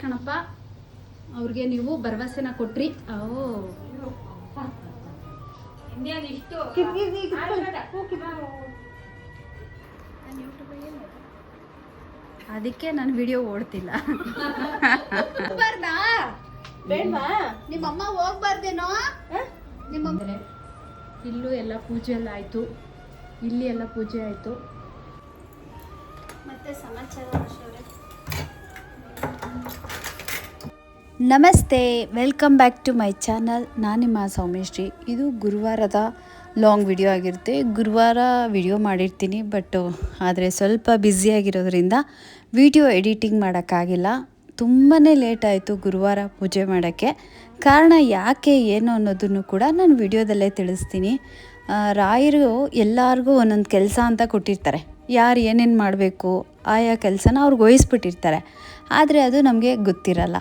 ಕಣಪ್ಪ, ಅವ್ರಿಗೆ ನೀವು ಭರವಸೆನ ಕೊಟ್ರಿ. ಅದಕ್ಕೆ ನಾನು ವಿಡಿಯೋ ಓಡ್ತಿಲ್ಲ. ಬೇಡ್ವಾ? ನಿಮ್ಮಮ್ಮ ಹೋಗ್ಬಾರ್ದೇನೋ? ನಿಮ್ಮಮ್ಮ ಇಲ್ಲೂ ಎಲ್ಲ ಪೂಜೆ ಎಲ್ಲ ಆಯಿತು, ಇಲ್ಲಿ ಎಲ್ಲ ಪೂಜೆ ಆಯಿತು. ಮತ್ತೆ ಸಮಾಚಾರ ನಮಸ್ತೆ, welcome back to my channel. ನಾನು ನಿಮ್ಮ ಸೌಮ್ಯಶ್ರೀ. ಇದು ಗುರುವಾರದ ಲಾಂಗ್ ವಿಡಿಯೋ ಆಗಿರುತ್ತೆ. ಗುರುವಾರ ವಿಡಿಯೋ ಮಾಡಿರ್ತೀನಿ, ಆದರೆ ಸ್ವಲ್ಪ ಬ್ಯುಸಿಯಾಗಿರೋದ್ರಿಂದ ವಿಡಿಯೋ ಎಡಿಟಿಂಗ್ ಮಾಡೋಕ್ಕಾಗಿಲ್ಲ. ತುಂಬಾ ಲೇಟ್ ಆಯಿತು ಗುರುವಾರ ಪೂಜೆ ಮಾಡೋಕ್ಕೆ. ಕಾರಣ ಯಾಕೆ ಏನು ಅನ್ನೋದನ್ನು ಕೂಡ ನಾನು ವಿಡಿಯೋದಲ್ಲೇ ತಿಳಿಸ್ತೀನಿ. ರಾಯರು ಎಲ್ಲರಿಗೂ ಒಂದೊಂದು ಕೆಲಸ ಅಂತ ಕೊಟ್ಟಿರ್ತಾರೆ. ಯಾರು ಏನೇನು ಮಾಡಬೇಕು ಆಯಾ ಕೆಲಸನ ಅವ್ರಿಗೆ ವಹಿಸ್ಬಿಟ್ಟಿರ್ತಾರೆ. ಆದರೆ ಅದು ನಮಗೆ ಗೊತ್ತಿರಲ್ಲ.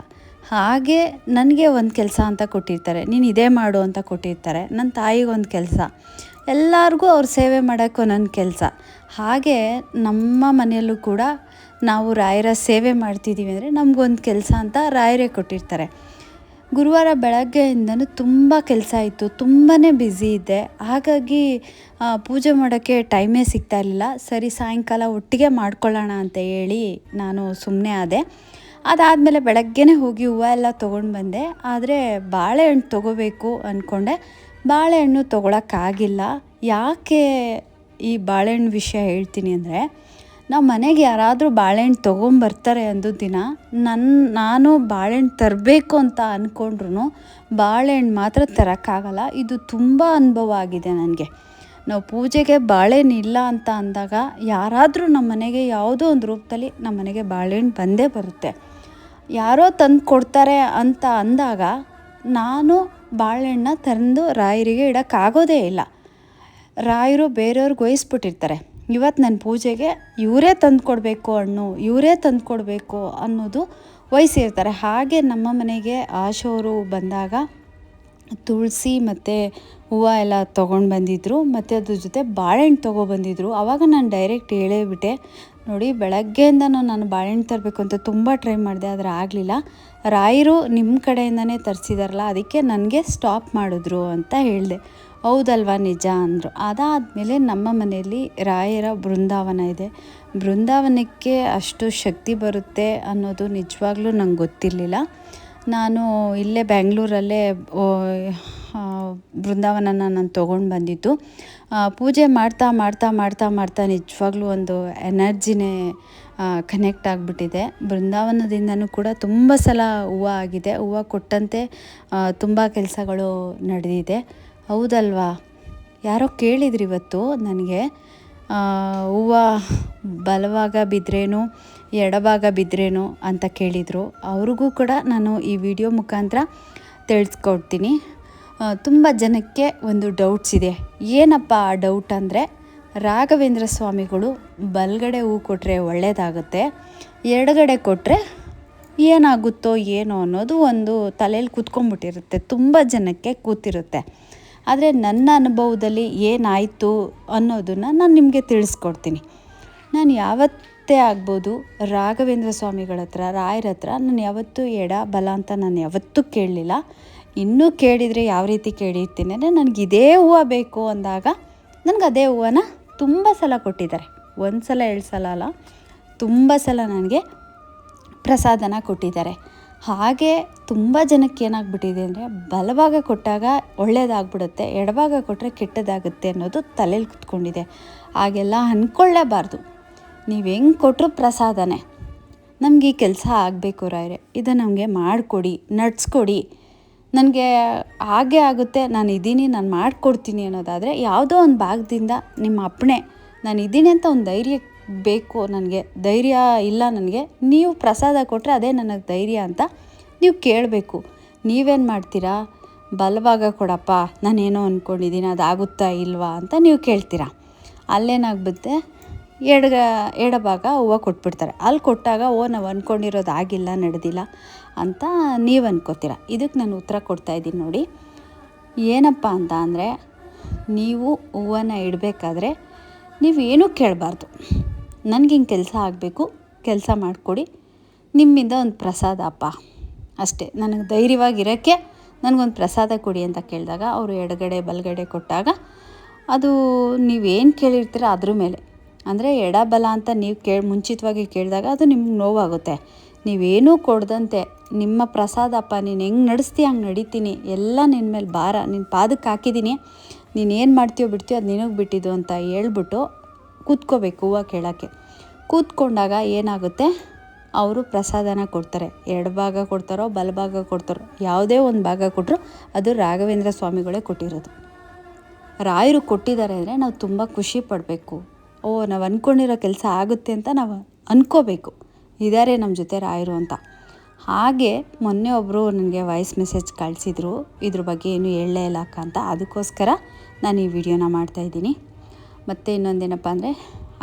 ಹಾಗೆ ನನಗೆ ಒಂದು ಕೆಲಸ ಅಂತ ಕೊಟ್ಟಿರ್ತಾರೆ, ನೀನು ಇದೇ ಮಾಡು ಅಂತ ಕೊಟ್ಟಿರ್ತಾರೆ. ನನ್ನ ತಾಯಿಗೊಂದು ಕೆಲಸ, ಎಲ್ಲರಿಗೂ ಅವ್ರ ಸೇವೆ ಮಾಡೋಕ್ಕೆ ಒಂದೊಂದು ಕೆಲಸ. ಹಾಗೆ ನಮ್ಮ ಮನೆಯಲ್ಲೂ ಕೂಡ ನಾವು ರಾಯರ ಸೇವೆ ಮಾಡ್ತಿದ್ದೀವಿ ಅಂದರೆ ನಮಗೊಂದು ಕೆಲಸ ಅಂತ ರಾಯರೇ ಕೊಟ್ಟಿರ್ತಾರೆ. ಗುರುವಾರ ಬೆಳಗ್ಗೆಯಿಂದನೂ ತುಂಬ ಕೆಲಸ ಇತ್ತು, ತುಂಬಾ ಬ್ಯುಸಿ ಇದ್ದೆ. ಹಾಗಾಗಿ ಪೂಜೆ ಮಾಡೋಕ್ಕೆ ಟೈಮೇ ಸಿಗ್ತಾ ಇರಲಿಲ್ಲ. ಸರಿ, ಸಾಯಂಕಾಲ ಒಟ್ಟಿಗೆ ಮಾಡ್ಕೊಳ್ಳೋಣ ಅಂತ ಹೇಳಿ ನಾನು ಸುಮ್ಮನೆ ಆದೆ. ಅದಾದಮೇಲೆ ಬೆಳಗ್ಗೆನೇ ಹೋಗಿ ಹೂವು ಎಲ್ಲ ತೊಗೊಂಡು ಬಂದೆ. ಆದರೆ ಬಾಳೆಹಣ್ಣು ತೊಗೋಬೇಕು ಅಂದ್ಕೊಂಡೆ, ಬಾಳೆಹಣ್ಣು ತೊಗೊಳಕ್ಕಾಗಿಲ್ಲ. ಯಾಕೆ ಈ ಬಾಳೆಹಣ್ಣು ವಿಷಯ ಹೇಳ್ತೀನಿ ಅಂದರೆ, ನಾವು ಮನೆಗೆ ಯಾರಾದರೂ ಬಾಳೆಹಣ್ಣು ತೊಗೊಂಬರ್ತಾರೆ ಅಂದು ದಿನ ನಾನು ಬಾಳೆಹಣ್ಣು ತರಬೇಕು ಅಂತ ಅಂದ್ಕೊಂಡ್ರು ಬಾಳೆಹಣ್ಣು ಮಾತ್ರ ತರೋಕ್ಕಾಗಲ್ಲ. ಇದು ತುಂಬ ಅನುಭವ ಆಗಿದೆ ನನಗೆ. ನಾವು ಪೂಜೆಗೆ ಬಾಳೆಹಣ್ಣು ಇಲ್ಲ ಅಂತ ಅಂದಾಗ ಯಾರಾದರೂ ನಮ್ಮ ಮನೆಗೆ ಯಾವುದೋ ಒಂದು ರೂಪದಲ್ಲಿ ನಮ್ಮ ಮನೆಗೆ ಬಾಳೆಹಣ್ಣು ಬಂದೇ ಬರುತ್ತೆ. ಯಾರೋ ತಂದು ಕೊಡ್ತಾರೆ ಅಂತ ಅಂದಾಗ ನಾನು ಬಾಳೆಹಣ್ಣ ತಂದು ರಾಯರಿಗೆ ಇಡೋಕ್ಕಾಗೋದೇ ಇಲ್ಲ. ರಾಯರು ಬೇರೆಯವ್ರಿಗೆ ವಹಿಸ್ಬಿಟ್ಟಿರ್ತಾರೆ. ಇವತ್ತು ನನ್ನ ಪೂಜೆಗೆ ಇವರೇ ತಂದು ಕೊಡಬೇಕು ಹಣ್ಣು, ಇವರೇ ತಂದು ಕೊಡಬೇಕು ಅನ್ನೋದು ವಹಿಸಿರ್ತಾರೆ. ಹಾಗೆ ನಮ್ಮ ಮನೆಗೆ ಆಶೋರು ಬಂದಾಗ ತುಳಸಿ ಮತ್ತು ಹೂವು ಎಲ್ಲ ತೊಗೊಂಡು ಬಂದಿದ್ದರು, ಮತ್ತು ಅದ್ರ ಜೊತೆ ಬಾಳೆಹಣ್ಣು ತೊಗೊಬಂದಿದ್ರು. ಆವಾಗ ನಾನು ಡೈರೆಕ್ಟ್ ಹೇಳೇಬಿಟ್ಟೆ, ನೋಡಿ ಬೆಳಗ್ಗೆಯಿಂದನೂ ನಾನು ಬಾಳೆಹಣ್ಣು ತರಬೇಕು ಅಂತ ತುಂಬ ಟ್ರೈ ಮಾಡಿದೆ, ಆದರೆ ಆಗಲಿಲ್ಲ. ರಾಯರು ನಿಮ್ಮ ಕಡೆಯಿಂದನೇ ತರಿಸಿದಾರಲ್ಲ, ಅದಕ್ಕೆ ನನಗೆ ಸ್ಟಾಪ್ ಮಾಡಿದ್ರು ಅಂತ ಹೇಳಿದೆ. ಹೌದಲ್ವಾ, ನಿಜ ಅಂದರು. ಅದಾದಮೇಲೆ ನಮ್ಮ ಮನೆಯಲ್ಲಿ ರಾಯರ ಬೃಂದಾವನ ಇದೆ. ಬೃಂದಾವನಕ್ಕೆ ಅಷ್ಟು ಶಕ್ತಿ ಬರುತ್ತೆ ಅನ್ನೋದು ನಿಜವಾಗ್ಲೂ ನಂಗೆ ಗೊತ್ತಿರಲಿಲ್ಲ. ನಾನು ಇಲ್ಲೇ ಬೆಂಗಳೂರಲ್ಲೇ ಬೃಂದಾವನನ ನಾನು ತೊಗೊಂಡು ಬಂದಿದ್ದು. ಪೂಜೆ ಮಾಡ್ತಾ ಮಾಡ್ತಾ ಮಾಡ್ತಾ ಮಾಡ್ತಾ ನಿಜವಾಗ್ಲೂ ಒಂದು ಎನರ್ಜಿನೇ ಕನೆಕ್ಟ್ ಆಗಿಬಿಟ್ಟಿದೆ. ಬೃಂದಾವನದಿಂದನೂ ಕೂಡ ತುಂಬ ಸಲ ಹೂವು ಆಗಿದೆ, ಹೂವು ಕೊಟ್ಟಂತೆ ತುಂಬ ಕೆಲಸಗಳು ನಡೆದಿದೆ. ಹೌದಲ್ವಾ? ಯಾರೋ ಕೇಳಿದ್ರು ಇವತ್ತು ನನಗೆ, ಹೂವು ಬಲಭಾಗ ಬಿದ್ದರೇನು ಎಡಭಾಗ ಬಿದ್ದರೇನು ಅಂತ ಕೇಳಿದರು. ಅವ್ರಿಗೂ ಕೂಡ ನಾನು ಈ ವಿಡಿಯೋ ಮುಖಾಂತರ ತಿಳಿಸ್ಕೊಡ್ತೀನಿ. ತುಂಬ ಜನಕ್ಕೆ ಒಂದು ಡೌಟ್ಸ್ ಇದೆ. ಏನಪ್ಪ ಆ ಡೌಟ್ ಅಂದರೆ, ರಾಘವೇಂದ್ರ ಸ್ವಾಮಿಗಳು ಬಲಗಡೆ ಹೂ ಕೊಟ್ಟರೆ ಒಳ್ಳೆಯದಾಗುತ್ತೆ, ಎಡಗಡೆ ಕೊಟ್ಟರೆ ಏನಾಗುತ್ತೋ ಏನೋ ಅನ್ನೋದು ಒಂದು ತಲೆಯಲ್ಲಿ ಕೂತ್ಕೊಂಡ್ಬಿಟ್ಟಿರುತ್ತೆ, ತುಂಬ ಜನಕ್ಕೆ ಕೂತಿರುತ್ತೆ. ಆದರೆ ನನ್ನ ಅನುಭವದಲ್ಲಿ ಏನಾಯಿತು ಅನ್ನೋದನ್ನು ನಾನು ನಿಮಗೆ ತಿಳಿಸ್ಕೊಡ್ತೀನಿ. ನಾನು ಯಾವತ್ತೇ ಆಗ್ಬೋದು ರಾಘವೇಂದ್ರ ಸ್ವಾಮಿಗಳ ಹತ್ರ, ರಾಯರ ಹತ್ರ ನಾನು ಯಾವತ್ತೂ ಎಡ ಬಲ ಅಂತ ನಾನು ಯಾವತ್ತೂ ಕೇಳಲಿಲ್ಲ. ಇನ್ನೂ ಕೇಳಿದರೆ ಯಾವ ರೀತಿ ಕೇಳಿರ್ತೀನಿ ಅಂದರೆ, ನನಗೆ ಇದೇ ಹೂವು ಬೇಕು ಅಂದಾಗ ನನಗೆ ಅದೇ ಹೂವನ್ನ ತುಂಬ ಸಲ ಕೊಟ್ಟಿದ್ದಾರೆ. ಒಂದು ಸಲ ಎರಡು ಸಲ ಅಲ್ಲ, ತುಂಬ ಸಲ ನನಗೆ ಪ್ರಸಾದನ ಕೊಟ್ಟಿದ್ದಾರೆ. ಹಾಗೆ ತುಂಬ ಜನಕ್ಕೆ ಏನಾಗ್ಬಿಟ್ಟಿದೆ ಅಂದರೆ, ಬಲಭಾಗ ಕೊಟ್ಟಾಗ ಒಳ್ಳೆಯದಾಗ್ಬಿಡುತ್ತೆ, ಎಡಭಾಗ ಕೊಟ್ಟರೆ ಕೆಟ್ಟದಾಗುತ್ತೆ ಅನ್ನೋದು ತಲೆಯಲ್ಲಿ ಕುತ್ಕೊಂಡಿದೆ. ಹಾಗೆಲ್ಲ ಅಂದ್ಕೊಳ್ಳೇಬಾರ್ದು. ನೀವು ಹೆಂಗೆ ಕೊಟ್ಟರು ಪ್ರಸಾದನೇ. ನಮಗೆ ಈ ಕೆಲಸ ಆಗಬೇಕು ರಾಯರೇ, ಇದು ನಮಗೆ ಮಾಡಿಕೊಡಿ, ನಡ್ಸ್ಕೊಡಿ, ನನಗೆ ಹಾಗೆ ಆಗುತ್ತೆ, ನಾನು ಇದ್ದೀನಿ, ನಾನು ಮಾಡಿಕೊಡ್ತೀನಿ ಅನ್ನೋದಾದರೆ ಯಾವುದೋ ಒಂದು ಭಾಗದಿಂದ ನಿಮ್ಮ ಅಪ್ಪಣೆ, ನಾನು ಇದ್ದೀನಿ ಅಂತ ಒಂದು ಧೈರ್ಯ ಬೇಕು. ನನಗೆ ಧೈರ್ಯ ಇಲ್ಲ, ನನಗೆ ನೀವು ಪ್ರಸಾದ ಕೊಟ್ಟರೆ ಅದೇ ನನಗೆ ಧೈರ್ಯ ಅಂತ ನೀವು ಕೇಳಬೇಕು. ನೀವೇನು ಮಾಡ್ತೀರಾ, ಬಲಭಾಗ ಕೊಡಪ್ಪ, ನಾನೇನೋ ಅಂದ್ಕೊಂಡಿದ್ದೀನಿ, ಅದಾಗುತ್ತಾ ಇಲ್ವಾ ಅಂತ ನೀವು ಕೇಳ್ತೀರಾ. ಅಲ್ಲೇನಾಗ್ಬಿಡುತ್ತೆ, ಎಡಭಾಗ ಹೂವು ಕೊಟ್ಬಿಡ್ತಾರೆ. ಅಲ್ಲಿ ಕೊಟ್ಟಾಗ ನಾವು ಅಂದ್ಕೊಂಡಿರೋದು ಆಗಿಲ್ಲ, ನಡೆದಿಲ್ಲ ಅಂತ ನೀವು ಅಂದ್ಕೋತೀರ. ಇದಕ್ಕೆ ನಾನು ಉತ್ತರ ಕೊಡ್ತಾಯಿದ್ದೀನಿ ನೋಡಿ. ಏನಪ್ಪ ಅಂತ ಅಂದರೆ, ನೀವು ಹೂವನ್ನು ಇಡಬೇಕಾದ್ರೆ ನೀವು ಏನೂ ಕೇಳಬಾರ್ದು. ನನಗೆ ಹಿಂಗೆ ಕೆಲಸ ಆಗಬೇಕು, ಕೆಲಸ ಮಾಡಿಕೊಡಿ, ನಿಮ್ಮಿಂದ ಒಂದು ಪ್ರಸಾದ ಅಪ್ಪ ಅಷ್ಟೇ, ನನಗೆ ಧೈರ್ಯವಾಗಿರೋಕ್ಕೆ ನನಗೊಂದು ಪ್ರಸಾದ ಕೊಡಿ ಅಂತ ಕೇಳಿದಾಗ ಅವರು ಎಡಗಡೆ ಬಲಗಡೆ ಕೊಟ್ಟಾಗ ಅದು ನೀವೇನು ಕೇಳಿರ್ತೀರ ಅದ್ರ ಮೇಲೆ, ಅಂದರೆ ಎಡ ಬಲ ಅಂತ ನೀವು ಮುಂಚಿತವಾಗಿ ಕೇಳಿದಾಗ ಅದು ನಿಮ್ಗೆ ನೋವಾಗುತ್ತೆ. ನೀವೇನೂ ಕೊಡದಂತೆ ನಿಮ್ಮ ಪ್ರಸಾದಪ್ಪ, ನೀನು ಹೆಂಗೆ ನಡೆಸ್ತೀಯ ಹಂಗೆ ನಡೀತೀನಿ, ಎಲ್ಲ ನಿನ್ನ ಮೇಲೆ ಭಾರ, ನಿನ್ನ ಪಾದಕ್ಕೆ ಹಾಕಿದ್ದೀನಿ, ನೀನೇನು ಮಾಡ್ತೀಯೋ ಬಿಡ್ತೀಯೋ ಅದು ನಿನಗೆ ಬಿಟ್ಟಿದ್ದು ಅಂತ ಹೇಳ್ಬಿಟ್ಟು ಕೂತ್ಕೋಬೇಕು ಹೂವು ಕೇಳೋಕ್ಕೆ. ಕೂತ್ಕೊಂಡಾಗ ಏನಾಗುತ್ತೆ, ಅವರು ಪ್ರಸಾದನ ಕೊಡ್ತಾರೆ. ಎಡಭಾಗ ಕೊಡ್ತಾರೋ ಬಲಭಾಗ ಕೊಡ್ತಾರೋ ಯಾವುದೇ ಒಂದು ಭಾಗ ಕೊಟ್ಟರು ಅದು ರಾಘವೇಂದ್ರ ಸ್ವಾಮಿಗಳೇ ಕೊಟ್ಟಿರೋದು. ರಾಯರು ಕೊಟ್ಟಿದ್ದಾರೆ ಅಂದರೆ ನಾವು ತುಂಬ ಖುಷಿ ಪಡಬೇಕು. ನಾವು ಅಂದ್ಕೊಂಡಿರೋ ಕೆಲಸ ಆಗುತ್ತೆ ಅಂತ ನಾವು ಅಂದ್ಕೋಬೇಕು, ಇದ್ದಾರೆ ನಮ್ಮ ಜೊತೆ ರಾಯರು ಅಂತ. ಹಾಗೆ ಮೊನ್ನೆ ಒಬ್ಬರು ನನಗೆ ವಾಯ್ಸ್ ಮೆಸೇಜ್ ಕಳಿಸಿದ್ರು, ಇದ್ರ ಬಗ್ಗೆ ಏನು ಹೇಳಲೇ ಇಲ್ಲ ಅಕ್ಕ ಅಂತ. ಅದಕ್ಕೋಸ್ಕರ ನಾನು ಈ ವಿಡಿಯೋನ ಮಾಡ್ತಾಯಿದ್ದೀನಿ. ಮತ್ತು ಇನ್ನೊಂದೇನಪ್ಪ ಅಂದರೆ,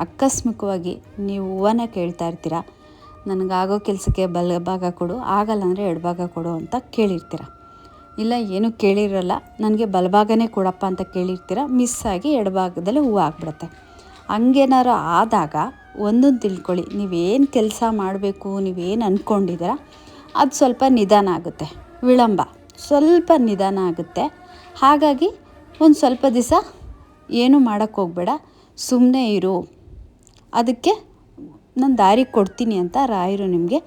ಆಕಸ್ಮಿಕವಾಗಿ ನೀವು ಹೂವನ್ನ ಕೇಳ್ತಾ ಇರ್ತೀರ, ನನಗಾಗೋ ಕೆಲಸಕ್ಕೆ ಬಲಭಾಗ ಕೊಡು, ಆಗಲ್ಲ ಅಂದರೆ ಎಡಭಾಗ ಕೊಡು ಅಂತ ಕೇಳಿರ್ತೀರ. ಇಲ್ಲ ಏನೂ ಕೇಳಿರಲ್ಲ, ನನಗೆ ಬಲಭಾಗನೇ ಕೊಡಪ್ಪ ಅಂತ ಕೇಳಿರ್ತೀರ, ಮಿಸ್ಸಾಗಿ ಎಡಭಾಗದಲ್ಲಿ ಹೂವು ಆಗಿಬಿಡುತ್ತೆ. ಹಂಗೇನಾರು ಆದಾಗ ಒಂದೊಂದು ತಿಳ್ಕೊಳ್ಳಿ, ನೀವೇನು ಕೆಲಸ ಮಾಡಬೇಕು, ನೀವೇನು ಅಂದ್ಕೊಂಡಿದ್ದೀರ ಅದು ಸ್ವಲ್ಪ ನಿಧಾನ ಆಗುತ್ತೆ, ವಿಳಂಬ ಸ್ವಲ್ಪ ನಿಧಾನ ಆಗುತ್ತೆ. ಹಾಗಾಗಿ ಒಂದು ಸ್ವಲ್ಪ ದಿವಸ ಏನೂ ಮಾಡೋಕ್ಕೆ ಹೋಗಬೇಡ, ಸುಮ್ಮನೆ ಇರು, ಅದಕ್ಕೆ ನಾನು ದಾರಿ ಕೊಡ್ತೀನಿ ಅಂತ ರಾಯರು ನಿಮಗೆ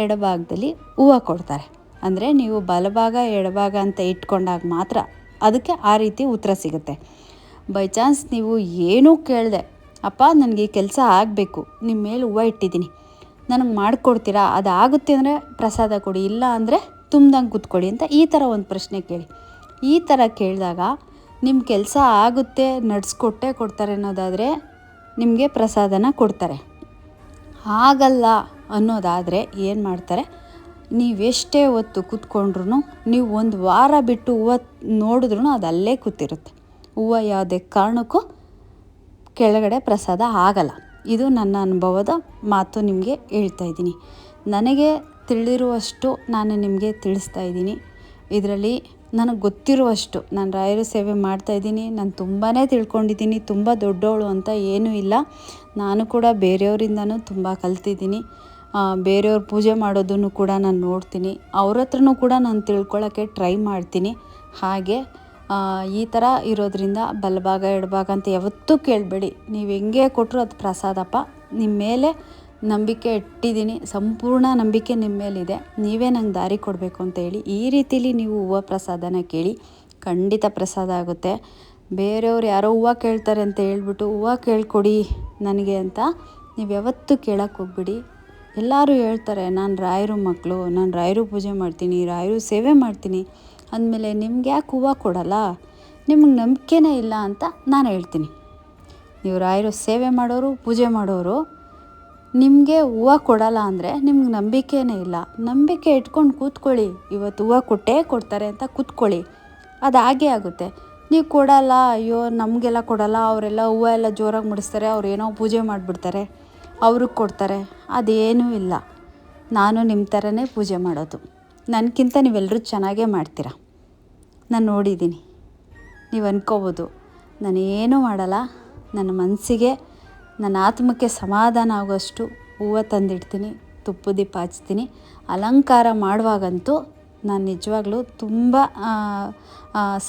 ಎಡಭಾಗದಲ್ಲಿ ಹೂವು ಕೊಡ್ತಾರೆ. ಅಂದರೆ ನೀವು ಬಲಭಾಗ ಎಡಭಾಗ ಅಂತ ಇಟ್ಕೊಂಡಾಗ ಮಾತ್ರ ಅದಕ್ಕೆ ಆ ರೀತಿ ಉತ್ತರ ಸಿಗುತ್ತೆ. ಬೈ ಚಾನ್ಸ್ ನೀವು ಏನೂ ಕೇಳಿದೆ, ಅಪ್ಪ ನನಗೆ ಈ ಕೆಲಸ ಆಗಬೇಕು, ನಿಮ್ಮ ಮೇಲೆ ಹೂವು ಇಟ್ಟಿದ್ದೀನಿ, ನನಗೆ ಮಾಡಿಕೊಡ್ತೀರಾ, ಅದಾಗುತ್ತೆ ಅಂದರೆ ಪ್ರಸಾದ ಕೊಡಿ, ಇಲ್ಲ ಅಂದರೆ ತುಂಬ್ದಂಗೆ ಕೂತ್ಕೊಳ್ಳಿ ಅಂತ ಈ ಥರ ಒಂದು ಪ್ರಶ್ನೆ ಕೇಳಿ. ಈ ಥರ ಕೇಳಿದಾಗ ನಿಮ್ಮ ಕೆಲಸ ಆಗುತ್ತೆ, ನಡೆಸ್ಕೊಟ್ಟೇ ಕೊಡ್ತಾರೆ ಅನ್ನೋದಾದರೆ ನಿಮಗೆ ಪ್ರಸಾದನ ಕೊಡ್ತಾರೆ. ಆಗಲ್ಲ ಅನ್ನೋದಾದರೆ ಏನು ಮಾಡ್ತಾರೆ, ನೀವೆಷ್ಟೇ ಹೊತ್ತು ಕೂತ್ಕೊಂಡ್ರು, ನೀವು ಒಂದು ವಾರ ಬಿಟ್ಟು ಹೂವು ನೋಡಿದ್ರೂ ಅದು ಅಲ್ಲೇ ಕೂತಿರುತ್ತೆ. ಹೂವು ಯಾವುದೇ ಕಾರಣಕ್ಕೂ ಕೆಳಗಡೆ ಪ್ರಸಾದ ಆಗಲ್ಲ. ಇದು ನನ್ನ ಅನುಭವದ ಮಾತು, ನಿಮಗೆ ಹೇಳ್ತಾ ಇದ್ದೀನಿ. ನನಗೆ ತಿಳಿರುವಷ್ಟು ನಾನು ನಿಮಗೆ ತಿಳಿಸ್ತಾ ಇದ್ದೀನಿ. ಇದರಲ್ಲಿ ನನಗೆ ಗೊತ್ತಿರುವಷ್ಟು ನಾನು ರಾಯರ ಸೇವೆ ಮಾಡ್ತಾಯಿದ್ದೀನಿ. ನಾನು ತುಂಬಾ ತಿಳ್ಕೊಂಡಿದ್ದೀನಿ, ತುಂಬ ದೊಡ್ಡವಳು ಅಂತ ಏನೂ ಇಲ್ಲ. ನಾನು ಕೂಡ ಬೇರೆಯವರಿಂದನೂ ತುಂಬ ಕಲ್ತಿದ್ದೀನಿ. ಬೇರೆಯವ್ರು ಪೂಜೆ ಮಾಡೋದನ್ನು ಕೂಡ ನಾನು ನೋಡ್ತೀನಿ, ಅವ್ರ ಹತ್ರನೂ ಕೂಡ ನಾನು ತಿಳ್ಕೊಳ್ಳೋಕ್ಕೆ ಟ್ರೈ ಮಾಡ್ತೀನಿ. ಹಾಗೆ ಈ ಥರ ಇರೋದ್ರಿಂದ ಬಲಭಾಗ ಎಡಭಾಗ ಅಂತ ಯಾವತ್ತೂ ಕೇಳಬೇಡಿ. ನೀವು ಹೆಂಗೆ ಕೊಟ್ಟರು ಅದು ಪ್ರಸಾದಪ್ಪ, ನಿಮ್ಮ ಮೇಲೆ ನಂಬಿಕೆ ಇಟ್ಟಿದ್ದೀನಿ, ಸಂಪೂರ್ಣ ನಂಬಿಕೆ ನಿಮ್ಮ ಮೇಲಿದೆ, ನೀವೇ ನಂಗೆ ದಾರಿ ಕೊಡಬೇಕು ಅಂತ ಹೇಳಿ ಈ ರೀತಿಲಿ ನೀವು ಹೂವು ಪ್ರಸಾದನ ಕೇಳಿ, ಖಂಡಿತ ಪ್ರಸಾದ ಆಗುತ್ತೆ. ಬೇರೆಯವ್ರು ಯಾರೋ ಹೂವು ಕೇಳ್ತಾರೆ ಅಂತ ಹೇಳ್ಬಿಟ್ಟು ಹೂವು ಕೇಳ್ಕೊಡಿ ನನಗೆ ಅಂತ ನೀವು ಯಾವತ್ತೂ ಕೇಳೋಕ್ಕೆ ಹೋಗ್ಬಿಡಿ. ಎಲ್ಲರೂ ಹೇಳ್ತಾರೆ, ನಾನು ರಾಯರು ಮಕ್ಕಳು, ನಾನು ರಾಯರು ಪೂಜೆ ಮಾಡ್ತೀನಿ, ರಾಯರು ಸೇವೆ ಮಾಡ್ತೀನಿ ಅಂದಮೇಲೆ ನಿಮ್ಗೆ ಯಾಕೆ ಹೂವು ಕೊಡಲ್ಲ, ನಿಮ್ಗೆ ನಂಬಿಕೆನೇ ಇಲ್ಲ ಅಂತ ನಾನು ಹೇಳ್ತೀನಿ. ನೀವು ರಾಯರು ಸೇವೆ ಮಾಡೋರು, ಪೂಜೆ ಮಾಡೋರು, ನಿಮಗೆ ಹೂವು ಕೊಡಲ್ಲ ಅಂದರೆ ನಿಮ್ಗೆ ನಂಬಿಕೆನೇ ಇಲ್ಲ. ನಂಬಿಕೆ ಇಟ್ಕೊಂಡು ಕೂತ್ಕೊಳ್ಳಿ, ಇವತ್ತು ಹೂವು ಕೊಟ್ಟೇ ಕೊಡ್ತಾರೆ ಅಂತ ಕೂತ್ಕೊಳ್ಳಿ, ಅದು ಹಾಗೇ ಆಗುತ್ತೆ. ನೀವು ಕೊಡಲ್ಲ, ಅಯ್ಯೋ ನಮಗೆಲ್ಲ ಕೊಡಲ್ಲ, ಅವರೆಲ್ಲ ಹೂವು ಎಲ್ಲ ಜೋರಾಗಿ ಮುಡಿಸ್ತಾರೆ, ಅವ್ರು ಏನೋ ಪೂಜೆ ಮಾಡಿಬಿಡ್ತಾರೆ, ಅವ್ರಿಗೆ ಕೊಡ್ತಾರೆ, ಅದೇನೂ ಇಲ್ಲ. ನಾನು ನಿಮ್ಮ ಥರನೇ ಪೂಜೆ ಮಾಡೋದು, ನನಗಿಂತ ನೀವೆಲ್ಲರೂ ಚೆನ್ನಾಗೇ ಮಾಡ್ತೀರ, ನಾನು ನೋಡಿದ್ದೀನಿ. ನೀವು ಅಂದ್ಕೋಬೋದು ನಾನೇನೂ ಮಾಡಲ್ಲ, ನನ್ನ ಮನಸ್ಸಿಗೆ ನನ್ನ ಆತ್ಮಕ್ಕೆ ಸಮಾಧಾನ ಆಗೋಷ್ಟು ಹೂವು ತಂದಿಡ್ತೀನಿ, ತುಪ್ಪ ದೀಪ ಹಚ್ತೀನಿ. ಅಲಂಕಾರ ಮಾಡುವಾಗಂತೂ ನಾನು ನಿಜವಾಗ್ಲೂ ತುಂಬ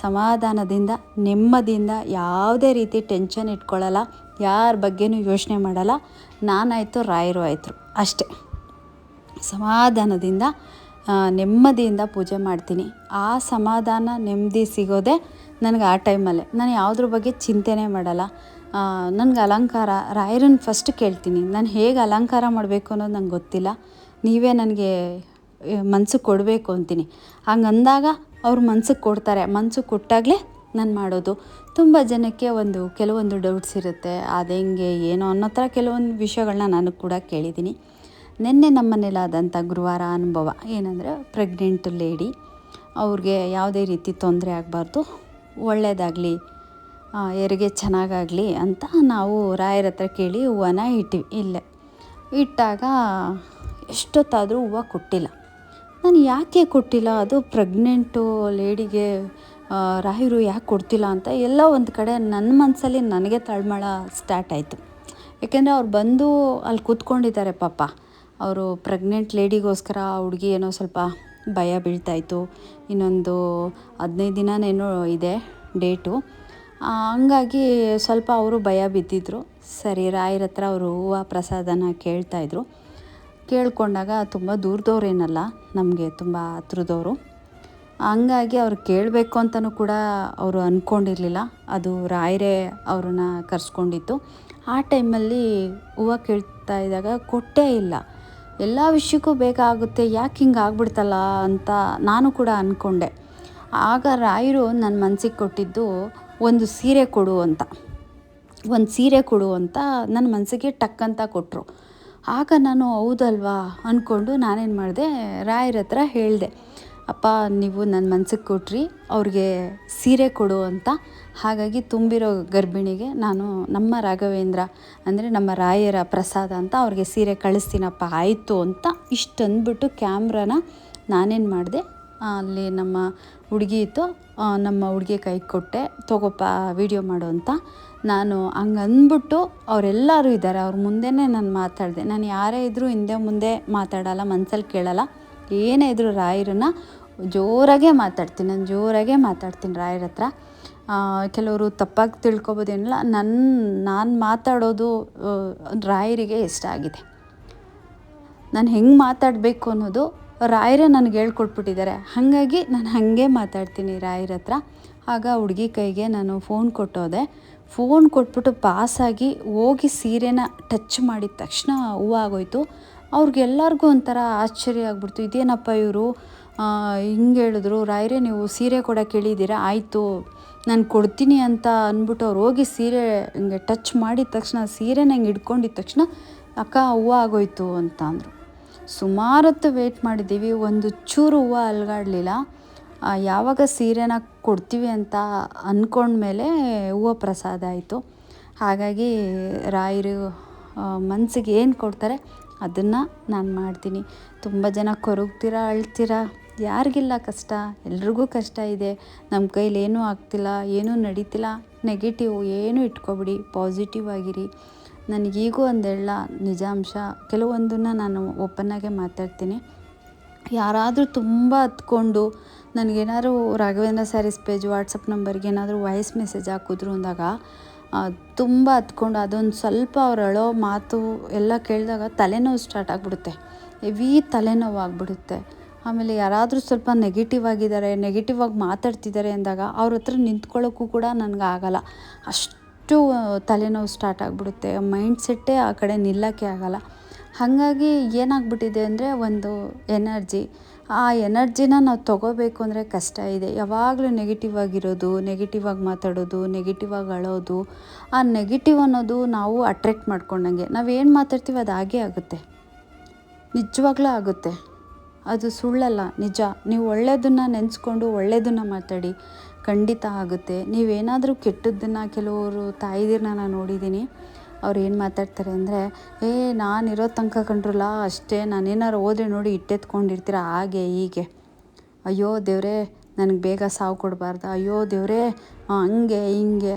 ಸಮಾಧಾನದಿಂದ, ನೆಮ್ಮದಿಯಿಂದ, ಯಾವುದೇ ರೀತಿ ಟೆನ್ಷನ್ ಇಟ್ಕೊಳ್ಳಲ್ಲ, ಯಾರ ಬಗ್ಗೆನೂ ಯೋಚನೆ ಮಾಡಲ್ಲ. ನಾನಾಯಿತು ರಾಯರು ಆಯಿತು ಅಷ್ಟೇ, ಸಮಾಧಾನದಿಂದ ನೆಮ್ಮದಿಯಿಂದ ಪೂಜೆ ಮಾಡ್ತೀನಿ. ಆ ಸಮಾಧಾನ ನೆಮ್ಮದಿ ಸಿಗೋದೇ ನನಗೆ ಆ ಟೈಮಲ್ಲೇ. ನಾನು ಯಾವುದ್ರ ಬಗ್ಗೆ ಚಿಂತೆನೇ ಮಾಡಲ್ಲ. ನನಗೆ ಅಲಂಕಾರ ರಾಯರನ್ನ ಫಸ್ಟ್ ಕೇಳ್ತೀನಿ, ನಾನು ಹೇಗೆ ಅಲಂಕಾರ ಮಾಡಬೇಕು ಅನ್ನೋದು ನಂಗೆ ಗೊತ್ತಿಲ್ಲ, ನೀವೇ ನನಗೆ ಮನ್ಸಿಗೆ ಕೊಡಬೇಕು ಅಂತೀನಿ. ಹಂಗಂದಾಗ ಅವ್ರು ಮನ್ಸಿಗೆ ಕೊಡ್ತಾರೆ, ಮನ್ಸಿಗೆ ಕೊಟ್ಟಾಗಲೇ ನಾನು ಮಾಡೋದು. ತುಂಬ ಜನಕ್ಕೆ ಕೆಲವೊಂದು ಡೌಟ್ಸ್ ಇರುತ್ತೆ, ಅದು ಹೆಂಗೆ ಏನೋ ಅನ್ನೋ ಥರ ಕೆಲವೊಂದು ವಿಷಯಗಳನ್ನ ನಾನು ಕೂಡ ಕೇಳಿದ್ದೀನಿ. ನಿನ್ನೆ ನಮ್ಮನೇಲಾದಂಥ ಗುರುವಾರ ಅನುಭವ ಏನಂದರೆ, ಪ್ರೆಗ್ನೆಂಟ್ ಲೇಡಿ, ಅವ್ರಿಗೆ ಯಾವುದೇ ರೀತಿ ತೊಂದರೆ ಆಗಬಾರ್ದು, ಒಳ್ಳೆಯದಾಗಲಿ, ಹೆರಿಗೆ ಚೆನ್ನಾಗಾಗಲಿ ಅಂತ ನಾವು ರಾಯರ ಹತ್ರ ಕೇಳಿ ಹೂವನ್ನ ಇಟ್ಟಿವಿ. ಇಲ್ಲೇ ಇಟ್ಟಾಗ ಎಷ್ಟೊತ್ತಾದರೂ ಹೂವು ಕೊಟ್ಟಿಲ್ಲ. ನಾನು ಯಾಕೆ ಕೊಟ್ಟಿಲ್ಲ, ಅದು ಪ್ರೆಗ್ನೆಂಟು ಲೇಡಿಗೆ ರಾಯರು ಯಾಕೆ ಕೊಡ್ತಿಲ್ಲ ಅಂತ ಎಲ್ಲ ಒಂದು ಕಡೆ ನನ್ನ ಮನಸ್ಸಲ್ಲಿ ನನಗೆ ತಳಮಳ ಸ್ಟಾರ್ಟ್ ಆಯಿತು. ಯಾಕೆಂದರೆ ಅವ್ರು ಬಂದು ಅಲ್ಲಿ ಕೂತ್ಕೊಂಡಿದ್ದಾರೆ ಪಾಪ, ಅವರು ಪ್ರೆಗ್ನೆಂಟ್ ಲೇಡಿಗೋಸ್ಕರ ಆ ಹುಡುಗಿ ಏನೋ ಸ್ವಲ್ಪ ಭಯ ಬೀಳ್ತಾಯಿತ್ತು. ಇನ್ನೊಂದು 15 ದಿನನೇನೋ ಇದೆ ಡೇಟು. ಹಂಗಾಗಿ ಸ್ವಲ್ಪ ಅವರು ಭಯ ಬಿದ್ದಿದ್ದರು. ಸರಿ ರಾಯರ ಹತ್ರ ಅವರು ಹೂವು ಪ್ರಸಾದನ ಕೇಳ್ತಾಯಿದ್ರು. ಕೇಳ್ಕೊಂಡಾಗ ತುಂಬ ದೂರದವ್ರೇನಲ್ಲ, ನಮಗೆ ತುಂಬ ಹತ್ರದವರು. ಹಂಗಾಗಿ ಅವ್ರು ಕೇಳಬೇಕು ಅಂತಲೂ ಕೂಡ ಅವರು ಅಂದ್ಕೊಂಡಿರಲಿಲ್ಲ. ಅದು ರಾಯರೇ ಅವ್ರನ್ನ ಕರೆಸ್ಕೊಂಡಿತ್ತು. ಆ ಟೈಮಲ್ಲಿ ಹೂವು ಕೇಳ್ತಾ ಇದ್ದಾಗ ಕೊಟ್ಟೇ ಇಲ್ಲ. ಎಲ್ಲ ವಿಷಯಕ್ಕೂ ಬೇಗ ಆಗುತ್ತೆ, ಯಾಕೆ ಹಿಂಗೆ ಆಗ್ಬಿಡ್ತಲ್ಲ ಅಂತ ನಾನು ಕೂಡ ಅಂದ್ಕೊಂಡೆ. ಆಗ ರಾಯರು ನನ್ನ ಮನಸ್ಸಿಗೆ ಕೊಟ್ಟಿದ್ದು ಒಂದು ಸೀರೆ ಕೊಡು ಅಂತ. ನನ್ನ ಮನಸ್ಸಿಗೆ ಟಕ್ ಅಂತ ಕೊಟ್ಟರು. ಆಗ ನಾನು ಹೌದಲ್ವಾ ಅಂದ್ಕೊಂಡು ನಾನೇನು ಮಾಡಿದೆ, ರಾಯರ ಹತ್ರ ಹೇಳಿದೆ, ಅಪ್ಪ ನೀವು ನನ್ನ ಮನಸ್ಸಿಗೆ ಕೊಟ್ರಿ, ಅವ್ರಿಗೆ ಸೀರೆ ಕೊಡು ಅಂತ. ಹಾಗಾಗಿ ತುಂಬಿರೋ ಗರ್ಭಿಣಿಗೆ ನಾನು ನಮ್ಮ ರಾಘವೇಂದ್ರ ಅಂದರೆ ನಮ್ಮ ರಾಯರ ಪ್ರಸಾದ ಅಂತ ಅವ್ರಿಗೆ ಸೀರೆ ಕಳಿಸ್ತೀನಪ್ಪ, ಆಯಿತು ಅಂತ ಇಷ್ಟು ಅಂದ್ಬಿಟ್ಟು ಕ್ಯಾಮ್ರಾನ ನಾನೇನು ಮಾಡಿದೆ, ಅಲ್ಲಿ ನಮ್ಮ ಹುಡುಗಿ ಇತ್ತು, ನಮ್ಮ ಹುಡುಗಿ ಕೈಗೆ ಕೊಟ್ಟೆ, ತಗೋಪ್ಪ ವಿಡಿಯೋ ಮಾಡು ಅಂತ. ನಾನು ಹಂಗೆ ಅಂದ್ಬಿಟ್ಟು ಅವರೆಲ್ಲರೂ ಇದ್ದಾರೆ, ಅವ್ರ ಮುಂದೆನೇ ನಾನು ಮಾತಾಡಿದೆ. ನಾನು ಯಾರೇ ಇದ್ದರೂ ಹಿಂದೆ ಮುಂದೆ ಮಾತಾಡಲ್ಲ, ಮನ್ಸಲ್ಲಿ ಕೇಳಲ್ಲ. ಏನೇ ಇದ್ದರೂ ರಾಯರನ್ನ ಜೋರಾಗೇ ಮಾತಾಡ್ತೀನಿ ರಾಯರ ಹತ್ರ. ಕೆಲವರು ತಪ್ಪಾಗಿ ತಿಳ್ಕೊಬೋದೇನಿಲ್ಲ, ನಾನು ಮಾತಾಡೋದು ರಾಯರಿಗೆ ಇಷ್ಟ ಆಗಿದೆ. ನಾನು ಹೆಂಗೆ ಮಾತಾಡಬೇಕು ಅನ್ನೋದು ರಾಯರೇ ನನಗೆ ಹೇಳ್ಕೊಟ್ಬಿಟ್ಟಿದ್ದಾರೆ. ಹಾಗಾಗಿ ನಾನು ಹಾಗೆ ಮಾತಾಡ್ತೀನಿ ರಾಯರ ಹತ್ರ. ಆಗ ಹುಡುಗಿ ಕೈಗೆ ನಾನು ಫೋನ್ ಕೊಟ್ಬಿಟ್ಟು ಪಾಸಾಗಿ ಹೋಗಿ ಸೀರೆನ ಟಚ್ ಮಾಡಿದ ತಕ್ಷಣ ಹೂವು ಆಗೋಯ್ತು. ಅವ್ರಿಗೆಲ್ಲರಿಗೂ ಒಂಥರ ಆಶ್ಚರ್ಯ ಆಗ್ಬಿಡ್ತು, ಇದೇನಪ್ಪ ಇವರು ಹಿಂಗೆ ಹೇಳಿದ್ರು, ರಾಯರೇ ನೀವು ಸೀರೆ ಕೊಡೋಕೆ ಹೇಳಿದ್ದೀರಾ, ಆಯಿತು ನಾನು ಕೊಡ್ತೀನಿ ಅಂತ ಅಂದ್ಬಿಟ್ಟು ಅವ್ರು ಹೋಗಿ ಸೀರೆ ಹಿಂಗೆ ಟಚ್ ಮಾಡಿದ ತಕ್ಷಣ, ಸೀರೆನ ಹಿಂಗೆ ಹಿಡ್ಕೊಂಡಿದ್ದ ತಕ್ಷಣ ಅಕ್ಕ ಹೂವು ಆಗೋಯ್ತು ಅಂತ ಅಂದರು. ಸುಮಾರೊತ್ತು ವೆಯ್ಟ್ ಮಾಡಿದ್ದೀವಿ, ಒಂದು ಚೂರು ಹೂವು ಅಲ್ಗಾಡಲಿಲ್ಲ. ಯಾವಾಗ ಸೀರೆನ ಕೊಡ್ತೀವಿ ಅಂತ ಅಂದ್ಕೊಂಡ್ಮೇಲೆ ಹೂವು ಪ್ರಸಾದ ಆಯಿತು. ಹಾಗಾಗಿ ರಾಯರು ಮನಸ್ಸಿಗೆ ಏನು ಕೊಡ್ತಾರೆ ಅದನ್ನು ನಾನು ಮಾಡ್ತೀನಿ. ತುಂಬ ಜನ ಕೊರಗ್ತೀರಾ, ಅಳ್ತೀರಾ, ಯಾರಿಗಿಲ್ಲ ಕಷ್ಟ, ಎಲ್ರಿಗೂ ಕಷ್ಟ ಇದೆ. ನಮ್ಮ ಕೈಲಿ ಏನೂ ಆಗ್ತಿಲ್ಲ, ಏನೂ ನಡೀತಿಲ್ಲ, ನೆಗೆಟಿವ್ ಏನೂ ಇಟ್ಕೊಬಿಡಿ, ಪಾಸಿಟಿವ್ ಆಗಿರಿ. ನನಗೀಗೂ ಒಂದೇಳ ನಿಜಾಂಶ, ಕೆಲವೊಂದನ್ನು ನಾನು ಓಪನ್ನಾಗೆ ಮಾತಾಡ್ತೀನಿ. ಯಾರಾದರೂ ತುಂಬ ಹತ್ಕೊಂಡು ನನಗೇನಾದ್ರು ರಾಘವೇಂದ್ರ ಸ್ಯಾರೀಸ್ ಪೇಜ್ ವಾಟ್ಸಪ್ ನಂಬರ್ಗೆ ಏನಾದರೂ ವಾಯ್ಸ್ ಮೆಸೇಜ್ ಹಾಕಿದ್ರು ಅಂದಾಗ ತುಂಬ ಹತ್ಕೊಂಡು ಅದೊಂದು ಸ್ವಲ್ಪ ಅವ್ರು ಅಳೋ ಮಾತು ಎಲ್ಲ ಕೇಳಿದಾಗ ತಲೆನೋವು ಸ್ಟಾರ್ಟ್ ಆಗಿಬಿಡುತ್ತೆ, ಹೆವಿ ತಲೆನೋವು ಆಗಿಬಿಡುತ್ತೆ. ಆಮೇಲೆ ಯಾರಾದರೂ ಸ್ವಲ್ಪ ನೆಗೆಟಿವ್ ಆಗಿ ಮಾತಾಡ್ತಿದ್ದಾರೆ ಅಂದಾಗ ಅವ್ರ ಹತ್ರ ನಿಂತ್ಕೊಳ್ಳೋಕ್ಕೂ ಕೂಡ ನನಗಾಗಲ್ಲ, ಅಷ್ಟು ತಲೆನೋವು ಸ್ಟಾರ್ಟ್ ಆಗಿಬಿಡುತ್ತೆ. ಮೈಂಡ್ ಸೆಟ್ಟೇ ಆ ಕಡೆ ನಿಲ್ಲೋಕ್ಕೆ ಆಗಲ್ಲ. ಹಾಗಾಗಿ ಏನಾಗ್ಬಿಟ್ಟಿದೆ ಅಂದರೆ ಒಂದು ಎನರ್ಜಿ, ಆ ಎನರ್ಜಿನ ನಾವು ತೊಗೋಬೇಕು ಅಂದರೆ ಕಷ್ಟ ಇದೆ. ಯಾವಾಗಲೂ ನೆಗೆಟಿವ್ ಆಗಿರೋದು, ನೆಗೆಟಿವ್ ಆಗಿ ಮಾತಾಡೋದು, ನೆಗೆಟಿವ್ ಆಗಿ ಅಳೋದು, ಆ ನೆಗೆಟಿವ್ ಅನ್ನೋದು ನಾವು ಅಟ್ರ್ಯಾಕ್ಟ್ ಮಾಡ್ಕೊಂಡಂಗೆ. ನಾವೇನು ಮಾತಾಡ್ತೀವಿ ಅದು ಹಾಗೇ ಆಗುತ್ತೆ, ನಿಜವಾಗ್ಲೂ ಆಗುತ್ತೆ, ಅದು ಸುಳ್ಳಲ್ಲ, ನಿಜ. ನೀವು ಒಳ್ಳೆಯದನ್ನು ನೆನೆಸ್ಕೊಂಡು ಒಳ್ಳೆಯದನ್ನು ಮಾತಾಡಿ, ಖಂಡಿತ ಆಗುತ್ತೆ. ನೀವೇನಾದರೂ ಕೆಟ್ಟದ್ದನ್ನು, ಕೆಲವರು ತಾಯಿದಿರನ್ನ ನಾನು ನೋಡಿದ್ದೀನಿ, ಅವ್ರು ಏನು ಮಾತಾಡ್ತಾರೆ ಅಂದರೆ, ನಾನಿರೋ ತನಕ ಕಂಡ್ರಲ್ಲ ಅಷ್ಟೇ, ನಾನೇನಾರು ಹೋದ್ರೆ ನೋಡಿ ಇಟ್ಟೆತ್ಕೊಂಡಿರ್ತೀರ, ಹಾಗೆ ಹೀಗೆ, ಅಯ್ಯೋ ದೇವರೇ ನನಗೆ ಬೇಗ ಸಾವು ಕೊಡಬಾರ್ದು, ಅಯ್ಯೋ ದೇವರೇ ಹಂಗೆ ಹಿಂಗೆ,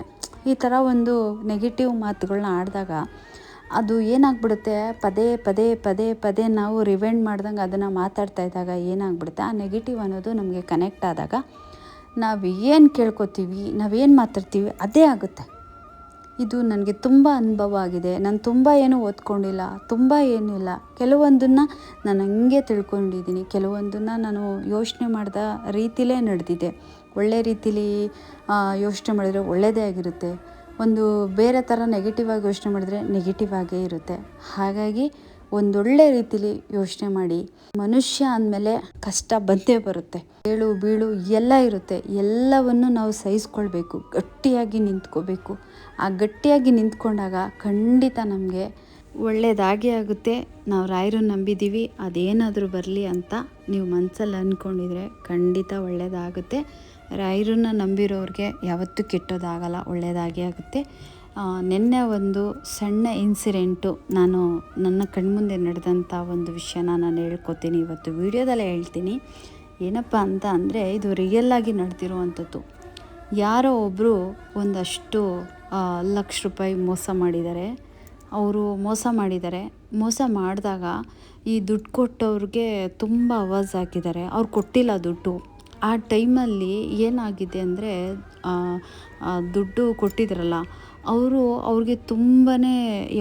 ಈ ಥರ ಒಂದು ನೆಗೆಟಿವ್ ಮಾತುಗಳನ್ನ ಆಡಿದಾಗ ಅದು ಏನಾಗ್ಬಿಡುತ್ತೆ, ಪದೇ ನಾವು ರಿವೈಂಡ್ ಮಾಡ್ದಂಗೆ ಅದನ್ನು ಮಾತಾಡ್ತಾ ಇದ್ದಾಗ ಏನಾಗ್ಬಿಡುತ್ತೆ, ಆ ನೆಗೆಟಿವ್ ಅನ್ನೋದು ನಮಗೆ ಕನೆಕ್ಟ್ ಆದಾಗ ನಾವು ಏನು ಕೇಳ್ಕೊತೀವಿ, ನಾವೇನು ಮಾತಾಡ್ತೀವಿ ಅದೇ ಆಗುತ್ತೆ. ಇದು ನನಗೆ ತುಂಬ ಅನುಭವ ಆಗಿದೆ. ನಾನು ತುಂಬ ಏನೂ ಓದ್ಕೊಂಡಿಲ್ಲ, ತುಂಬ ಏನೂ ಇಲ್ಲ. ಕೆಲವೊಂದನ್ನು ನಾನು ಹಂಗೆ ತಿಳ್ಕೊಂಡಿದ್ದೀನಿ, ಕೆಲವೊಂದನ್ನು ನಾನು ಯೋಚನೆ ಮಾಡಿದ ರೀತಿಲೇ ನಡೆದಿದೆ. ಒಳ್ಳೆ ರೀತಿಲಿ ಯೋಚನೆ ಮಾಡಿದರೆ ಒಳ್ಳೆಯದೇ ಆಗಿರುತ್ತೆ, ಒಂದು ಬೇರೆ ಥರ ನೆಗೆಟಿವ್ ಆಗಿ ಯೋಚನೆ ಮಾಡಿದ್ರೆ ನೆಗೆಟಿವ್ ಆಗೇ ಇರುತ್ತೆ. ಹಾಗಾಗಿ ಒಂದೊಳ್ಳೆ ರೀತಿಲಿ ಯೋಚನೆ ಮಾಡಿ. ಮನುಷ್ಯ ಅಂದಮೇಲೆ ಕಷ್ಟ ಬಂದೇ ಬರುತ್ತೆ, ಏಳು ಬೀಳು ಎಲ್ಲ ಇರುತ್ತೆ. ಎಲ್ಲವನ್ನು ನಾವು ಸಹಿಸ್ಕೊಳ್ಬೇಕು, ಗಟ್ಟಿಯಾಗಿ ನಿಂತ್ಕೋಬೇಕು. ಆ ಗಟ್ಟಿಯಾಗಿ ನಿಂತ್ಕೊಂಡಾಗ ಖಂಡಿತ ನಮಗೆ ಒಳ್ಳೆಯದಾಗೇ ಆಗುತ್ತೆ. ನಾವು ರಾಯರನ್ನು ನಂಬಿದ್ದೀವಿ, ಅದೇನಾದರೂ ಬರಲಿ ಅಂತ ನೀವು ಮನಸ್ಸಲ್ಲಿ ಅಂದ್ಕೊಂಡಿದ್ರೆ ಖಂಡಿತ ಒಳ್ಳೆಯದಾಗುತ್ತೆ. ರಾಯರನ್ನು ನಂಬಿರೋರಿಗೆ ಯಾವತ್ತೂ ಕೆಟ್ಟೋದಾಗಲ್ಲ, ಒಳ್ಳೆಯದಾಗೇ ಆಗುತ್ತೆ. ನಿನ್ನೆ ಒಂದು ಸಣ್ಣ ಇನ್ಸಿಡೆಂಟು, ನಾನು ನನ್ನ ಕಣ್ಮುಂದೆ ನಡೆದಂಥ ಒಂದು ವಿಷಯನ ನಾನು ಹೇಳ್ಕೊತೀನಿ, ಇವತ್ತು ವಿಡಿಯೋದಲ್ಲೇ ಹೇಳ್ತೀನಿ. ಏನಪ್ಪ ಅಂತ ಅಂದರೆ, ಇದು ರಿಯಲ್ಲಾಗಿ ನಡೆದಿರುವಂಥದ್ದು. ಯಾರೋ ಒಬ್ಬರು ಒಂದಷ್ಟು ಲಕ್ಷ ರೂಪಾಯಿ ಮೋಸ ಮಾಡಿದ್ದಾರೆ. ಅವರು ಮೋಸ ಮಾಡಿದ್ದಾರೆ. ಮೋಸ ಮಾಡಿದಾಗ ಈ ದುಡ್ಡು ಕೊಟ್ಟವ್ರಿಗೆ ತುಂಬ ಆವಾಜ್ ಹಾಕಿದ್ದಾರೆ. ಅವ್ರು ಕೊಟ್ಟಿಲ್ಲ ದುಡ್ಡು. ಆ ಟೈಮಲ್ಲಿ ಏನಾಗಿದೆ ಅಂದರೆ ದುಡ್ಡು ಕೊಟ್ಟಿದ್ರಲ್ಲ ಅವ್ರಿಗೆ ತುಂಬಾ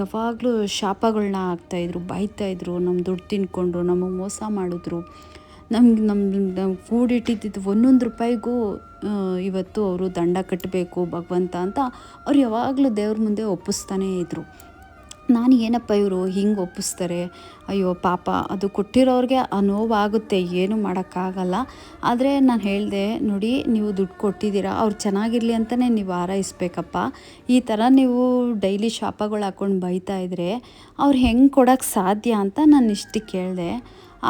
ಯಾವಾಗಲೂ ಶಾಪಗಳನ್ನ ಹಾಕ್ತಾಯಿದ್ರು, ಬೈತಾಯಿದ್ರು. ನಮ್ಮ ದುಡ್ಡು ತಿಂದ್ಕೊಂಡು ನಮಗೆ ಮೋಸ ಮಾಡಿದ್ರು. ನಮ್ಮ ಕೂಡಿಟ್ಟಿದ್ದು ಒಂದೊಂದು ರೂಪಾಯಿಗೂ ಇವತ್ತು ಅವರು ದಂಡ ಕಟ್ಟಬೇಕು ಭಗವಂತ ಅಂತ ಅವ್ರು ಯಾವಾಗಲೂ ದೇವ್ರ ಮುಂದೆ ಒಪ್ಪಿಸ್ತಾನೇ ಇದ್ದರು. ನಾನು ಏನಪ್ಪ ಇವರು ಹಿಂಗೆ ಒಪ್ಪಿಸ್ತಾರೆ, ಅಯ್ಯೋ ಪಾಪ ಅದು ಕೊಟ್ಟಿರೋರಿಗೆ ಆ ನೋವಾಗುತ್ತೆ, ಏನೂ ಮಾಡೋಕ್ಕಾಗಲ್ಲ. ಆದರೆ ನಾನು ಹೇಳಿದೆ, ನೋಡಿ ನೀವು ದುಡ್ಡು ಕೊಟ್ಟಿದ್ದೀರಾ, ಅವ್ರು ಚೆನ್ನಾಗಿರಲಿ ಅಂತಲೇ ನೀವು ಹಾರೈಸ್ಬೇಕಪ್ಪ. ಈ ಥರ ನೀವು ಡೈಲಿ ಶಾಪಗಳು ಹಾಕ್ಕೊಂಡು ಬೈತಾ ಇದ್ದರೆ ಅವ್ರು ಹೆಂಗೆ ಕೊಡೋಕ್ಕೆ ಸಾಧ್ಯ ಅಂತ ನಾನು ಇಷ್ಟು ಕೇಳಿದೆ.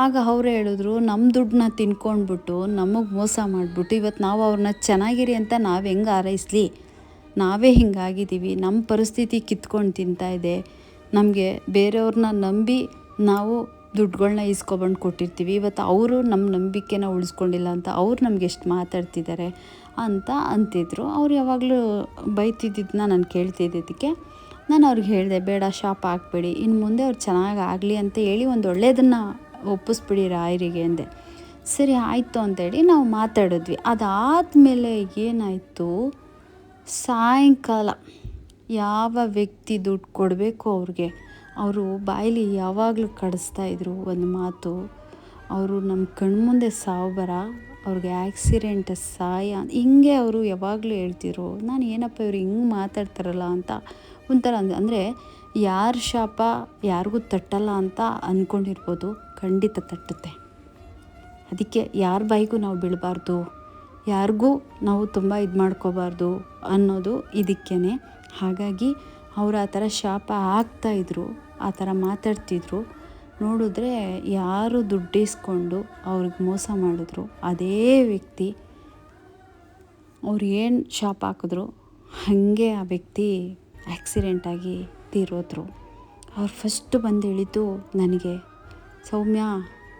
ಆಗ ಅವ್ರು ಹೇಳಿದ್ರು, ನಮ್ಮ ದುಡ್ಡನ್ನ ತಿನ್ಕೊಂಡ್ಬಿಟ್ಟು ನಮಗೆ ಮೋಸ ಮಾಡಿಬಿಟ್ಟು ಇವತ್ತು ನಾವು ಅವ್ರನ್ನ ಚೆನ್ನಾಗಿರಿ ಅಂತ ನಾವು ಹೆಂಗೆ ಹಾರೈಸ್ಲಿ, ನಾವೇ ಹಿಂಗಾಗಿದ್ದೀವಿ, ನಮ್ಮ ಪರಿಸ್ಥಿತಿ ಕಿತ್ಕೊಂಡು ತಿಂತಾಯಿದೆ. ನಮಗೆ ಬೇರೆಯವ್ರನ್ನ ನಂಬಿ ನಾವು ದುಡ್ಡುಗಳ್ನ ಇಸ್ಕೊಬಂದು ಕೊಟ್ಟಿರ್ತೀವಿ, ಇವತ್ತು ಅವರು ನಮ್ಮ ನಂಬಿಕೆನ ಉಳಿಸ್ಕೊಂಡಿಲ್ಲ ಅಂತ ಅವ್ರು ನಮ್ಗೆ ಎಷ್ಟು ಮಾತಾಡ್ತಿದ್ದಾರೆ ಅಂತ ಅಂತಿದ್ರು. ಅವ್ರು ಯಾವಾಗಲೂ ಬೈತಿದ್ದನ್ನ ನಾನು ಕೇಳ್ತಿದ್ದಕ್ಕೆ ನಾನು ಅವ್ರಿಗೆ ಹೇಳಿದೆ, ಬೇಡ ಶಾಪ ಹಾಕ್ಬೇಡಿ, ಇನ್ನು ಮುಂದೆ ಅವ್ರು ಚೆನ್ನಾಗಿ ಆಗಲಿ ಅಂತ ಹೇಳಿ ಒಂದು ಒಳ್ಳೆಯದನ್ನು ಒಪ್ಪಿಸ್ಬಿಡಿ ರಾಯರಿಗೆ ಅಂದೆ. ಸರಿ ಆಯಿತು ಅಂತೇಳಿ ನಾವು ಮಾತಾಡಿದ್ವಿ. ಅದಾದಮೇಲೆ ಏನಾಯಿತು, ಸಾಯಂಕಾಲ ಯಾವ ವ್ಯಕ್ತಿ ದುಡ್ಡು ಕೊಡಬೇಕು ಅವ್ರಿಗೆ ಅವರು ಬಾಯಲ್ಲಿ ಯಾವಾಗಲೂ ಕಡಿಸ್ತಾಯಿದ್ರು ಒಂದು ಮಾತು, ಅವರು ನಮ್ಮ ಕಣ್ಮುಂದೆ ಸಾವು ಬರ, ಅವ್ರಿಗೆ ಆಕ್ಸಿಡೆಂಟ್ ಸಾಯ ಹಿಂಗೆ ಅವರು ಯಾವಾಗಲೂ ಹೇಳ್ತಿದ್ರು. ನಾನು ಏನಪ್ಪ ಇವರು ಹಿಂಗೆ ಮಾತಾಡ್ತಾರಲ್ಲ ಅಂತ ಒಂಥರ ಅಂದರೆ ಯಾರ ಶಾಪ ಯಾರಿಗೂ ತಟ್ಟಲ್ಲ ಅಂತ ಅಂದ್ಕೊಂಡಿರ್ಬೋದು, ಖಂಡಿತ ತಟ್ಟುತ್ತೆ. ಅದಕ್ಕೆ ಯಾರ ಬಾಯಿಗೂ ನಾವು ಬೀಳಬಾರ್ದು, ಯಾರಿಗೂ ನಾವು ತುಂಬ ಇದು ಮಾಡ್ಕೋಬಾರ್ದು ಅನ್ನೋದು ಇದಕ್ಕೇ. ಹಾಗಾಗಿ ಅವರು ಆ ಥರ ಶಾಪ ಹಾಕ್ತಾಯಿದ್ರು, ಆ ಥರ ಮಾತಾಡ್ತಿದ್ರು. ನೋಡಿದ್ರೆ ಯಾರು ದುಡ್ಡಿಸ್ಕೊಂಡು ಅವ್ರಿಗೆ ಮೋಸ ಮಾಡಿದ್ರು ಅದೇ ವ್ಯಕ್ತಿ ಅವ್ರು ಏನು ಶಾಪ ಹಾಕಿದ್ರು ಹಾಗೆ ಆ ವ್ಯಕ್ತಿ ಆಕ್ಸಿಡೆಂಟಾಗಿ ತೀರೋದ್ರು. ಅವ್ರು ಫಸ್ಟ್ ಬಂದು ಹೇಳಿದ್ದು ನನಗೆ, ಸೌಮ್ಯ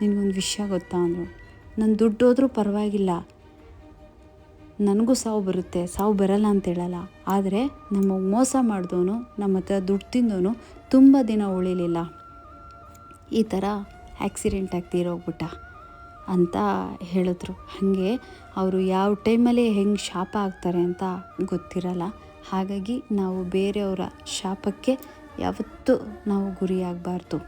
ನಿನಗೊಂದು ವಿಷಯ ಗೊತ್ತಾ ಅಂದರು. ನನ್ನ ದುಡ್ಡು ಹೋದ್ರೂ ಪರವಾಗಿಲ್ಲ, ನನಗೂ ಸಾವು ಬರುತ್ತೆ, ಸಾವು ಬರಲ್ಲ ಅಂತ ಹೇಳಲ್ಲ, ಆದರೆ ನಮಗೆ ಮೋಸ ಮಾಡಿದವನು, ನಮ್ಮ ಹತ್ರ ದುಡ್ಡು ತಿಂದವನು ತುಂಬ ದಿನ ಉಳಿಲಿಲ್ಲ, ಈ ಥರ ಆಕ್ಸಿಡೆಂಟ್ ಆಗಿ ತೀರೋಗ್ಬಿಟ್ಟ ಅಂತ ಹೇಳಿದ್ರು. ಹಾಗೆ ಅವರು ಯಾವ ಟೈಮಲ್ಲಿ ಹೆಂಗೆ ಶಾಪ ಆಗ್ತಾರೆ ಅಂತ ಗೊತ್ತಿರಲ್ಲ. ಹಾಗಾಗಿ ನಾವು ಬೇರೆಯವರ ಶಾಪಕ್ಕೆ ಯಾವತ್ತೂ ನಾವು ಗುರಿಯಾಗಬಾರ್ದು.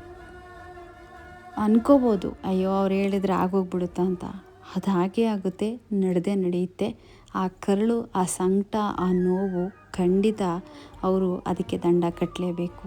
ಅನ್ಕೋಬೋದು, ಅಯ್ಯೋ ಅವ್ರು ಹೇಳಿದ್ರೆ ಆಗೋಗ್ಬಿಡುತ್ತಾ ಅಂತ, ಅದು ಹಾಗೇ ಆಗುತ್ತೆ, ನಡೆಯುತ್ತೆ. ಆ ಕರಳು, ಆ ಸಂಕಟ, ಆ ನೋವು ಖಂಡಿತ ಅವರು ಅದಕ್ಕೆ ದಂಡ ಕಟ್ಟಲೇಬೇಕು.